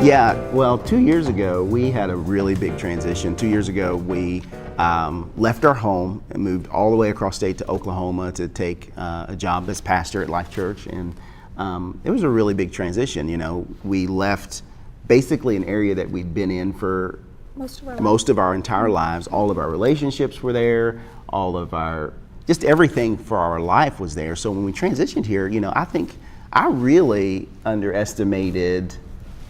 Yeah, well, 2 years ago, we had a really big transition. 2 years ago, we left our home and moved all the way across state to Oklahoma to take a job as pastor at Life Church. And it was a really big transition. You know, we left basically an area that we'd been in for most of our entire lives. All of our relationships were there. All of our, just everything for our life was there. So when we transitioned here, you know, I think I really underestimated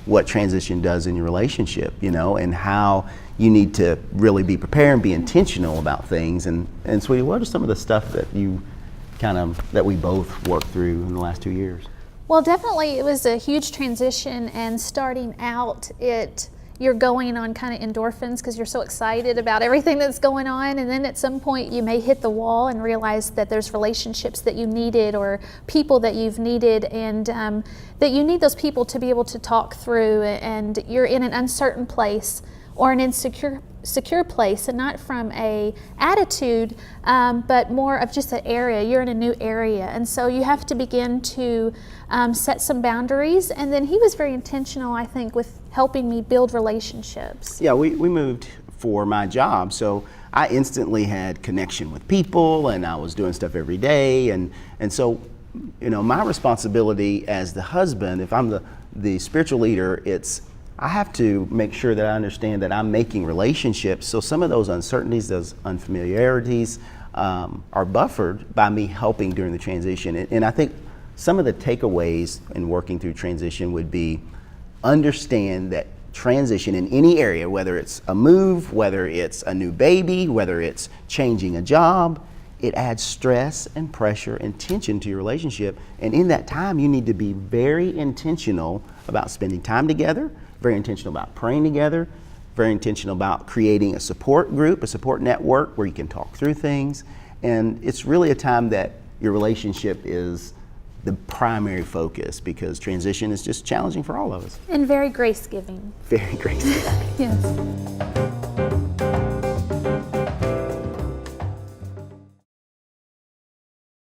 what transition does in your relationship, you know, and how you need to really be prepared and be intentional about things. And sweetie, what are some of the stuff that you that we both worked through in the last 2 years? Well, definitely it was a huge transition, and starting out, you're going on kind of endorphins because you're so excited about everything that's going on, and then at some point you may hit the wall and realize that there's relationships that you needed or people that you've needed, and that you need those people to be able to talk through, and you're in an uncertain place or an secure place, and not from a attitude, but more of just an area. You're in a new area, and so you have to begin to set some boundaries. And then he was very intentional, I think, with helping me build relationships. Yeah, we moved for my job, so I instantly had connection with people, and I was doing stuff every day, and so, you know, my responsibility as the husband, if I'm the spiritual leader, I have to make sure that I understand that I'm making relationships. So some of those uncertainties, those unfamiliarities are buffered by me helping during the transition. And I think some of the takeaways in working through transition would be understand that transition in any area, whether it's a move, whether it's a new baby, whether it's changing a job, it adds stress and pressure and tension to your relationship. And in that time, you need to be very intentional about spending time together, very intentional about praying together, very intentional about creating a support group, a support network where you can talk through things. And it's really a time that your relationship is the primary focus, because transition is just challenging for all of us. And very grace-giving. Very grace-giving. Yes.